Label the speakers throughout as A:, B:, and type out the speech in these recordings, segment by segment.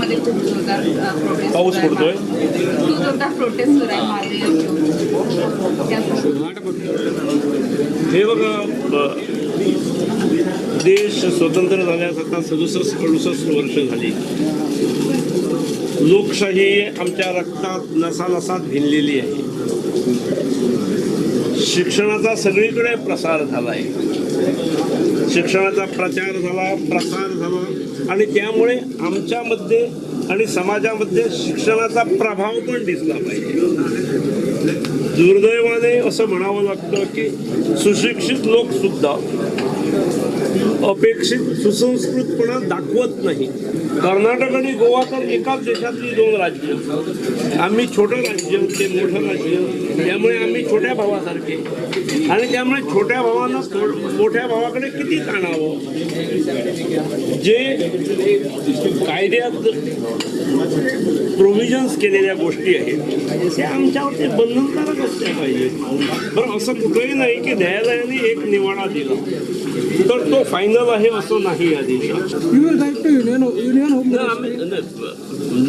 A: मध्ये खूप जोरदार प्रोटेस्ट
B: पाऊस पडतोय.
A: खूप जोरदार प्रोटेस्ट सुरू आहे
B: हे बघा, देश स्वतंत्र झाल्यास आता 67-68 वर्ष झाली. लोकशाही आमच्या रक्तात नसानसात भिनलेली आहे. शिक्षणाचा सगळीकडे प्रसार झाला आहे. शिक्षणाचा प्रचार झाला, प्रसार झाला आणि त्यामुळे आमच्यामध्ये आणि समाजामध्ये शिक्षणाचा प्रभाव पण दिसला पाहिजे. दुर्दैवाने असं म्हणावं लागतं की सुशिक्षित लोक सुद्धा अपेक्षित सुसंस्कृतपणा दाखवत नाही. कर्नाटक आणि गोवा तर एकाच देशातली दोन राज्य. आम्ही छोटं राज्य, ते मोठं राज्य, त्यामुळे आम्ही छोट्या भावासारखे आणि त्यामुळे छोट्या भावांना मोठ्या भावाकडे किती ताणावं. जे कायद्यात प्रोव्हिजन्स केलेल्या गोष्टी आहेत त्या आमच्यावर ते बंधनकारक असल्या पाहिजे. बरं, असं कुठंही नाही की न्यायालयाने एक निवाडा दिला तर तो फायनल आहे असं नाही. आधी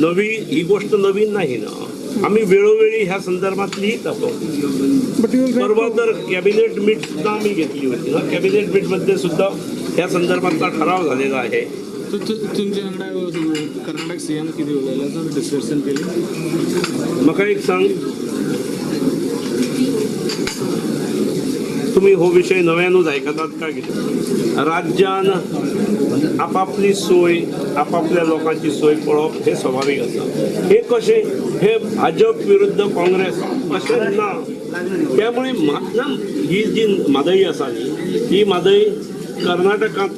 B: नवी ही गोष्ट नवीन नाही ना. आम्ही वेळोवेळी ह्या संदर्भात लिहित असतो. परवा तर कॅबिनेट मीट सुद्धा आम्ही घेतली होती ना. कॅबिनेट मीटमध्ये सुद्धा ह्या संदर्भातला ठराव झालेला आहे.
C: तुमच्याकडे कर्नाटक सीएम किती वेळेला डिस्कशन केली?
B: म्हाका एक सांग, तुम्ही हो विषय नव्यानूच आयकतात का कितें? राज्यान आपापली सोय, आपापल्या लोकांची सोय पळोवप हे स्वाभाविक आसा. हे कशें, हे भाजप विरुद्ध काँग्रेस अशें ना. त्यामुळे ही जी म्हादई आसा न्ही, ही म्हादई कर्नाटकांत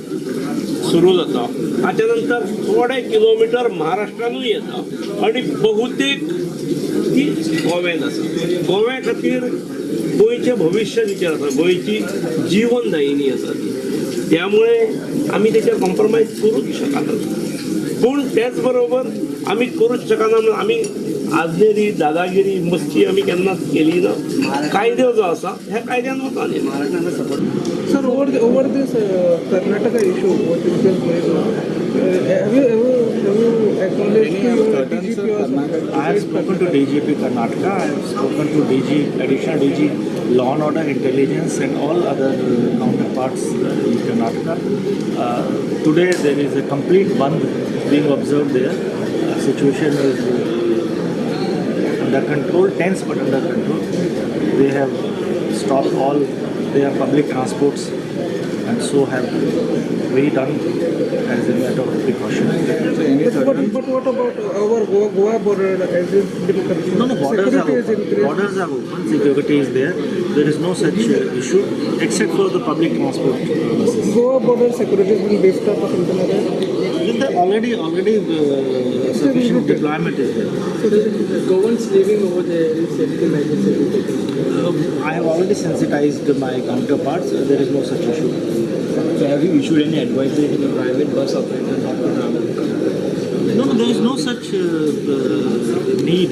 B: सुरू जाता. ताच्या नंतर थोडे किलोमीटर महाराष्ट्रानूय येता आणि बहुतेक ती गोव्यान आसा. गोव्या खातीर गोंयचें भविश्य विचार आसा, गोंयची जीवनदायिनी आसा ती. त्यामुळे आमी तेचेर कॉम्प्रोमायज करूच शकना. पूण तेच बरोबर आमी करूच शकना म्हणून आमी आजनेरी दादागिरी मस्ती आमी केन्नाच केली ना. कायदो जो आसा ह्या कायद्यान वता न्ही.
D: Sir, over this Karnataka issue, what is going on? Have you acknowledged to your DGP or something?
E: I have spoken to DGP Karnataka. I have spoken to DG, additional DG, Law and Order, Intelligence, and all other counterparts in Karnataka. Today there is a complete band being observed there. Situation is under control, tense but under control. They have stopped all their public transports and so have we done as a matter of precaution.
D: But what about our Goa border? Has it been confused?
E: No, borders are open. Borders are open. Security is there. There is no such issue except for the public transport buses.
D: Goa border security has been beefed up or something like that?
E: Already sufficient deployment is there.
D: So Goans living over there is safety measures.
E: I have already sensitized my counterparts. There is no such issue.
C: So have you issued any advisory to the private bus operator not to travel?
E: No, there is no such need.